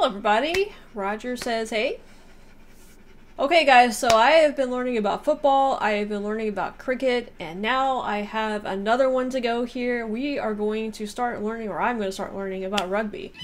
Hello everybody, Roger says hey. Okay guys, so I have been learning about football, I have been learning about cricket, and now I have another one to go here. We are going to start learning, or I'm going to start learning about rugby.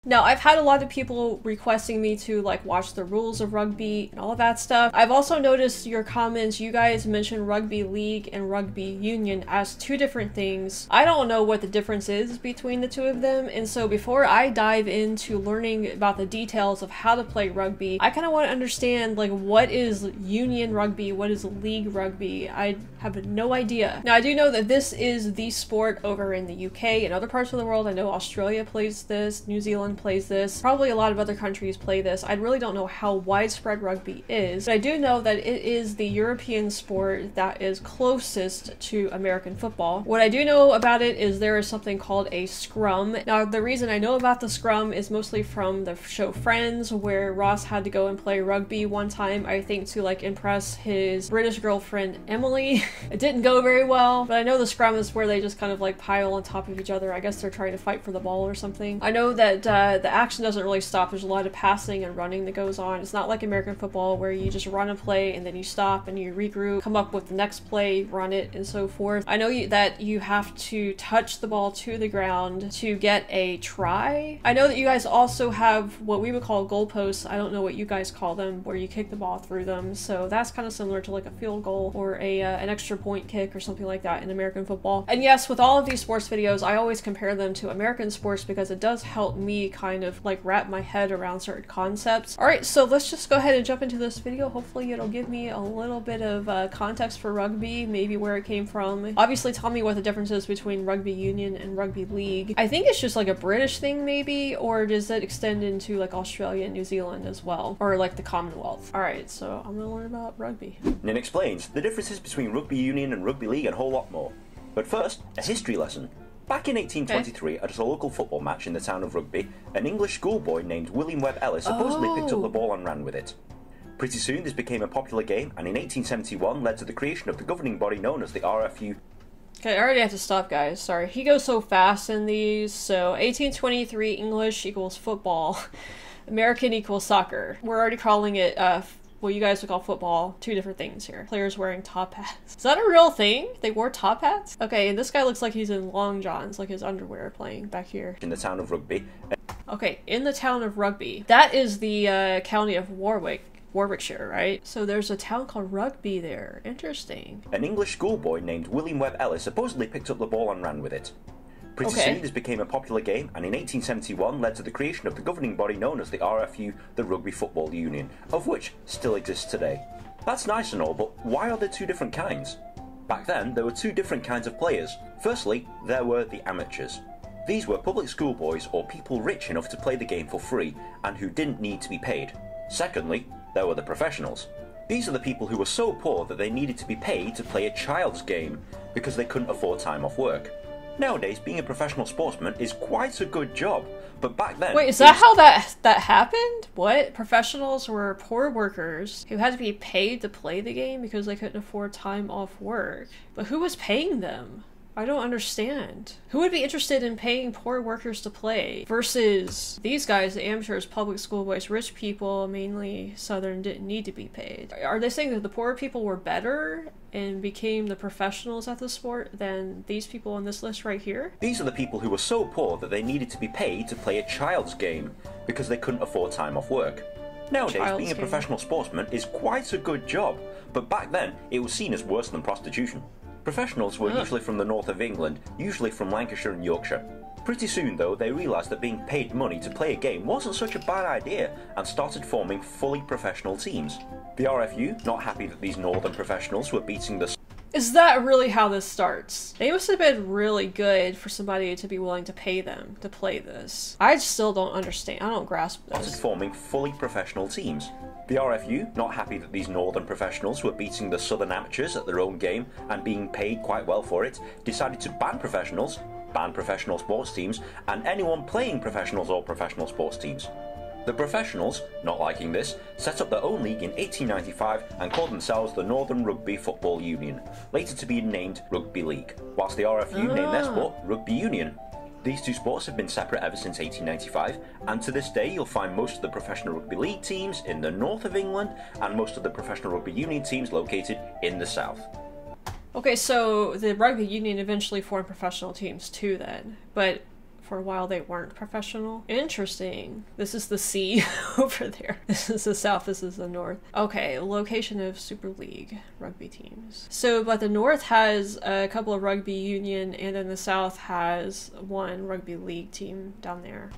Now, I've had a lot of people requesting me to like watch the rules of rugby and all of that stuff. I've also noticed your comments, you guys mentioned Rugby League and Rugby Union as two different things. I don't know what the difference is between the two of them, and so before I dive into learning about the details of how to play rugby, I kind of want to understand like what is union rugby, what is league rugby. I have no idea. Now, I do know that this is the sport over in the UK and other parts of the world. I know Australia plays this, New Zealand plays this, probably a lot of other countries play this. I really don't know how widespread rugby is, but I do know that it is the European sport that is closest to American football. What I do know about it is there is something called a scrum. Now, the reason I know about the scrum is mostly from the show Friends, where Ross had to go and play rugby one time, I think to like impress his British girlfriend Emily. It didn't go very well, but I know the scrum is where they just kind of like pile on top of each other. I guess they're trying to fight for the ball or something. I know that the action doesn't really stop. There's a lot of passing and running that goes on. It's not like American football where you just run a play and then you stop and you regroup, come up with the next play, run it, and so forth. I know that you have to touch the ball to the ground to get a try. I know that you guys also have what we would call goalposts. I don't know what you guys call them, where you kick the ball through them. So that's kind of similar to like a field goal or an extra point kick or something like that in American football. And yes, with all of these sports videos, I always compare them to American sports because it does help me kind of like wrap my head around certain concepts. Alright, so let's just go ahead and jump into this video. Hopefully it'll give me a little bit of context for rugby, maybe where it came from. Obviously tell me what the difference is between Rugby Union and Rugby League. I think it's just like a British thing maybe, or does it extend into like Australia and New Zealand as well? Or like the Commonwealth? Alright, so I'm gonna learn about rugby. And it explains the differences between Rugby Union and Rugby League and a whole lot more. But first, a history lesson. Back in 1823, at a local football match in the town of Rugby, an English schoolboy named William Webb Ellis supposedly picked up the ball and ran with it. Pretty soon this became a popular game, and in 1871 led to the creation of the governing body known as the RFU. Okay, I already have to stop, guys. Sorry. He goes so fast in these. So 1823 English equals football. American equals soccer. We're already calling it well, you guys would call football two different things here. Players wearing top hats. Is that a real thing? They wore top hats? Okay, and this guy looks like he's in long johns, like his underwear playing back here. In the town of Rugby. Okay, in the town of Rugby. That is the county of Warwickshire, right? So there's a town called Rugby there. Interesting. An English schoolboy named William Webb Ellis supposedly picked up the ball and ran with it. Pretty soon this became a popular game, and in 1871 led to the creation of the governing body known as the RFU, the Rugby Football Union, of which still exists today. That's nice and all, but why are there two different kinds? Back then, there were two different kinds of players. Firstly, there were the amateurs. These were public schoolboys or people rich enough to play the game for free and who didn't need to be paid. Secondly, there were the professionals. These are the people who were so poor that they needed to be paid to play a child's game because they couldn't afford time off work. Nowadays, being a professional sportsman is quite a good job, but back then... Wait, is that how that happened? What? Professionals were poor workers who had to be paid to play the game because they couldn't afford time off work. But who was paying them? I don't understand. Who would be interested in paying poor workers to play versus these guys, the amateurs, public schoolboys, rich people, mainly Southern, didn't need to be paid? Are they saying that the poor people were better and became the professionals at the sport than these people on this list right here? These are the people who were so poor that they needed to be paid to play a child's game because they couldn't afford time off work. Nowadays, being a professional sportsman is quite a good job, but back then it was seen as worse than prostitution. Professionals were usually from the north of England, usually from Lancashire and Yorkshire. Pretty soon though, they realised that being paid money to play a game wasn't such a bad idea and started forming fully professional teams. The RFU, not happy that these northern professionals were beating the... Is that really how this starts? They must have been really good for somebody to be willing to pay them to play this. I still don't understand. I don't grasp this. Started forming fully professional teams. The RFU, not happy that these northern professionals were beating the southern amateurs at their own game and being paid quite well for it, decided to ban professional sports teams, and anyone playing professionals or professional sports teams. The professionals, not liking this, set up their own league in 1895 and called themselves the Northern Rugby Football Union, later to be named Rugby League, whilst the RFU named their sport Rugby Union. These two sports have been separate ever since 1895, and to this day you'll find most of the professional rugby league teams in the north of England and most of the professional rugby union teams located in the south. Okay, so the rugby union eventually formed professional teams too then, but for a while they weren't professional. Interesting. This is the sea over there. This is the south, this is the north. Okay, location of Super League rugby teams. So, but the north has a couple of rugby union and then the south has one rugby league team down there.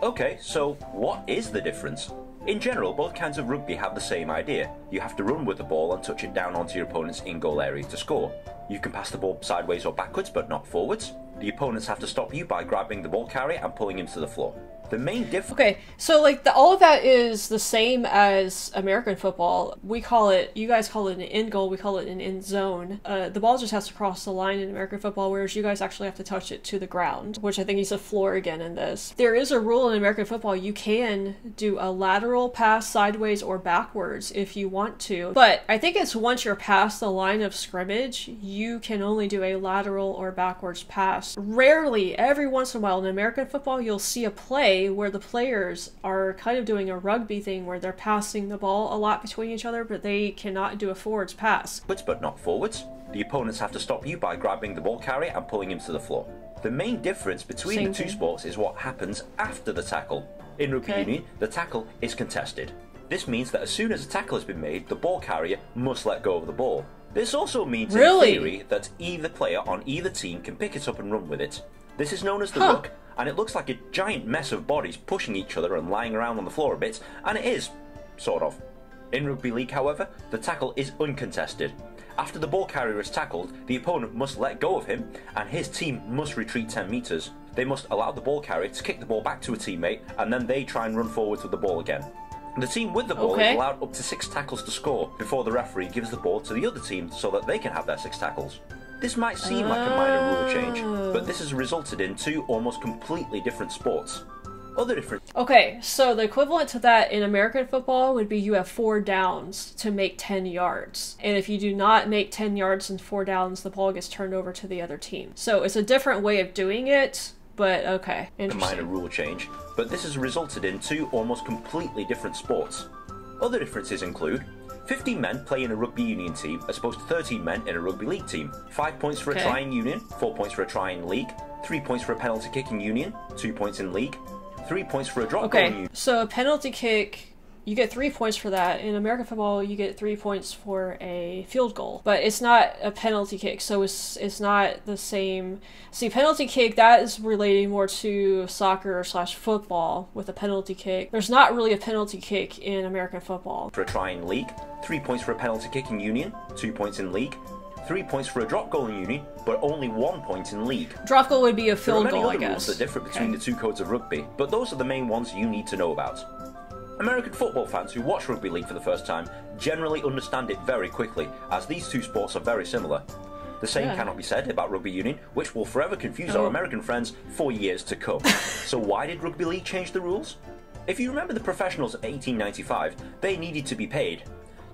Okay, so what is the difference? In general, both kinds of rugby have the same idea. You have to run with the ball and touch it down onto your opponent's in-goal area to score. You can pass the ball sideways or backwards, but not forwards. The opponents have to stop you by grabbing the ball carrier and pulling him to the floor. The main difference... Okay, so like all of that is the same as American football. We call it, you guys call it an end goal, we call it an end zone. The ball just has to cross the line in American football, whereas you guys actually have to touch it to the ground, which I think is a floor again in this. There is a rule in American football, you can do a lateral pass sideways or backwards if you want to, but I think it's once you're past the line of scrimmage, you can only do a lateral or backwards pass. Rarely, every once in a while in American football, you'll see a play where the players are kind of doing a rugby thing where they're passing the ball a lot between each other, but they cannot do a forwards pass. But not forwards. The opponents have to stop you by grabbing the ball carrier and pulling him to the floor. The main difference between the two sports is what happens after the tackle. In rugby union, the tackle is contested. This means that as soon as a tackle has been made, the ball carrier must let go of the ball. This also means in theory that either player on either team can pick it up and run with it. This is known as the ruck, and it looks like a giant mess of bodies pushing each other and lying around on the floor a bit, and it is, sort of. In rugby league, however, the tackle is uncontested. After the ball carrier is tackled, the opponent must let go of him, and his team must retreat 10 metres. They must allow the ball carrier to kick the ball back to a teammate, and then they try and run forwards with the ball again. The team with the ball is allowed up to 6 tackles to score before the referee gives the ball to the other team so that they can have their 6 tackles. This might seem like a minor rule change, but this has resulted in 2 almost completely different sports. Other different... Okay, so the equivalent to that in American football would be you have 4 downs to make 10 yards. And if you do not make 10 yards and 4 downs, the ball gets turned over to the other team. So it's a different way of doing it, but okay. A minor rule change, but this has resulted in 2 almost completely different sports. Other differences include 15 men play in a rugby union team as opposed to 13 men in a rugby league team. 5 points for a try in union, 4 points for a try in league, 3 points for a penalty kick in union, 2 points in league, 3 points for a drop goal in union. So a penalty kick, you get 3 points for that. In American football, you get 3 points for a field goal. But it's not a penalty kick, so it's not the same. See, penalty kick, that is relating more to soccer / football with a penalty kick. There's not really a penalty kick in American football. For a try in league, 3 points for a penalty kick in union, 2 points in league, 3 points for a drop goal in union, but only 1 point in league. Drop goal would be a field goal, I guess. There are many other rules that differ between the 2 codes of rugby, but those are the main ones you need to know about. American football fans who watch rugby league for the first time generally understand it very quickly, as these 2 sports are very similar. The same cannot be said about rugby union, which will forever confuse our American friends for years to come. So why did rugby league change the rules? If you remember the professionals of 1895, they needed to be paid.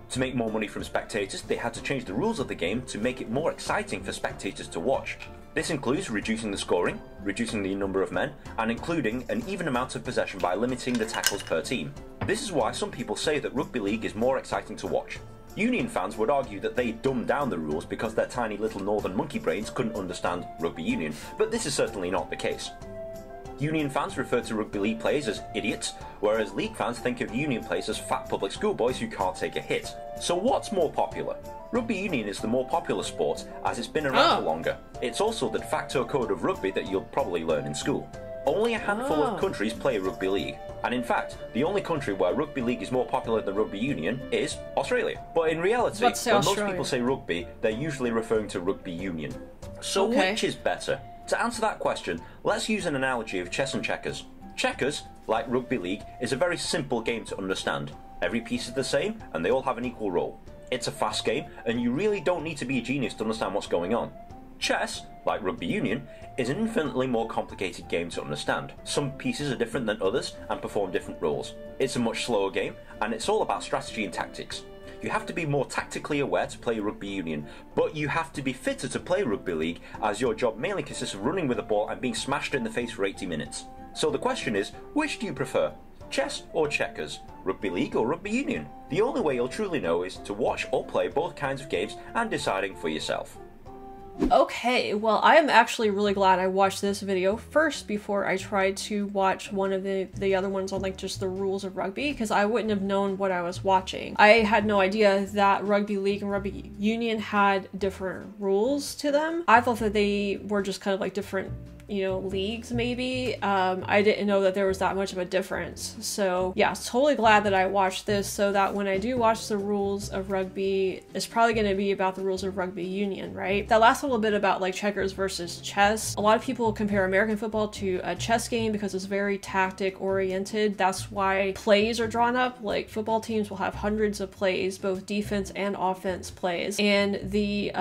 To make more money from spectators, they had to change the rules of the game to make it more exciting for spectators to watch. This includes reducing the scoring, reducing the number of men, and including an even amount of possession by limiting the tackles per team. This is why some people say that rugby league is more exciting to watch. Union fans would argue that they dumbed down the rules because their tiny little northern monkey brains couldn't understand rugby union, but this is certainly not the case. Union fans refer to rugby league players as idiots, whereas league fans think of union players as fat public schoolboys who can't take a hit. So what's more popular? Rugby union is the more popular sport, as it's been around for longer. It's also the de facto code of rugby that you'll probably learn in school. Only a handful of countries play rugby league, and in fact, the only country where rugby league is more popular than rugby union is Australia. But in reality, when most people say rugby, they're usually referring to rugby union. So which is better? To answer that question, let's use an analogy of chess and checkers. Checkers, like rugby league, is a very simple game to understand. Every piece is the same, and they all have an equal role. It's a fast game, and you really don't need to be a genius to understand what's going on. Chess, like Rugby Union, is an infinitely more complicated game to understand. Some pieces are different than others and perform different roles. It's a much slower game, and it's all about strategy and tactics. You have to be more tactically aware to play Rugby Union, but you have to be fitter to play Rugby League, as your job mainly consists of running with a ball and being smashed in the face for 80 minutes. So the question is, which do you prefer? Chess or checkers? Rugby League or Rugby Union? The only way you'll truly know is to watch or play both kinds of games and deciding for yourself. Okay, well, I am actually really glad I watched this video first before I tried to watch one of the other ones on like just the rules of rugby, because I wouldn't have known what I was watching. I had no idea that Rugby League and Rugby Union had different rules to them. I thought that they were just kind of like different, you know, leagues maybe. I didn't know that there was that much of a difference. So yeah, totally glad that I watched this so that when I do watch the rules of rugby, it's probably going to be about the rules of Rugby Union, right? That last little bit about like checkers versus chess. A lot of people compare American football to a chess game because it's very tactic oriented. That's why plays are drawn up. Like football teams will have hundreds of plays, both defense and offense plays, and the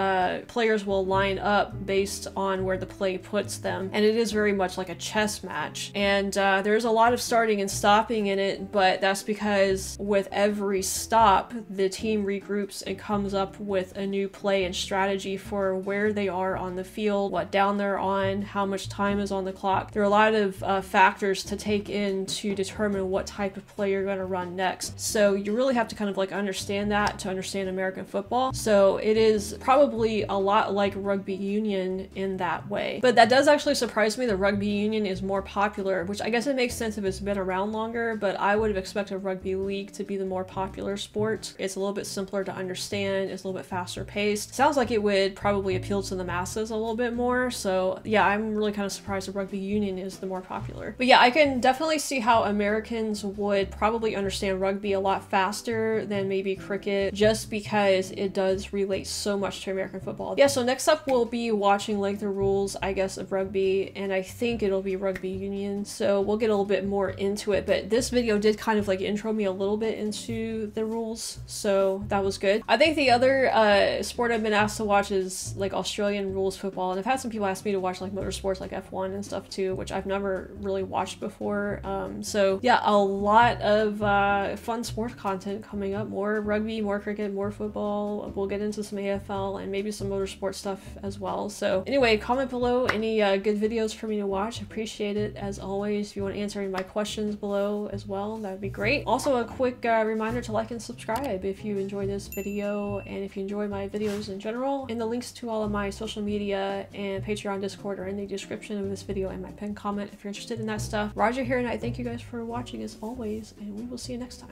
players will line up based on where the play puts them. And it is very much like a chess match. And there's a lot of starting and stopping in it, but that's because with every stop, the team regroups and comes up with a new play and strategy for where they are on the field, what down they're on, how much time is on the clock. There are a lot of factors to take in to determine what type of play you're going to run next. So you really have to kind of like understand that to understand American football. So it is probably a lot like Rugby Union in that way. But that does actually surprise me that Rugby Union is more popular, which I guess it makes sense if it's been around longer, but I would have expected Rugby League to be the more popular sport. It's a little bit simpler to understand, it's a little bit faster paced. Sounds like it would probably appeal to the masses a little bit more, so yeah, I'm really kind of surprised that Rugby Union is the more popular. But yeah, I can definitely see how Americans would probably understand rugby a lot faster than maybe cricket, just because it does relate so much to American football. Yeah, so next up we'll be watching like the rules, I guess, of rugby, and I think it'll be Rugby Union, so we'll get a little bit more into it. But this video did kind of like intro me a little bit into the rules, so that was good. I think the other sport I've been asked to watch is like Australian rules football, and I've had some people ask me to watch like motorsports like F1 and stuff too, which I've never really watched before. So yeah, a lot of fun sports content coming up. More rugby, more cricket, more football. We'll get into some AFL and maybe some motorsport stuff as well. So anyway, comment below any good videos for me to watch. Appreciate it as always. If you want to answer any of my questions below as well, that would be great. Also a quick reminder to like and subscribe if you enjoyed this video, and if you enjoy my videos in general. And the links to all of my social media and Patreon, Discord are in the description of this video and my pinned comment if you're interested in that stuff. Roger here, and I thank you guys for watching as always, and we will see you next time.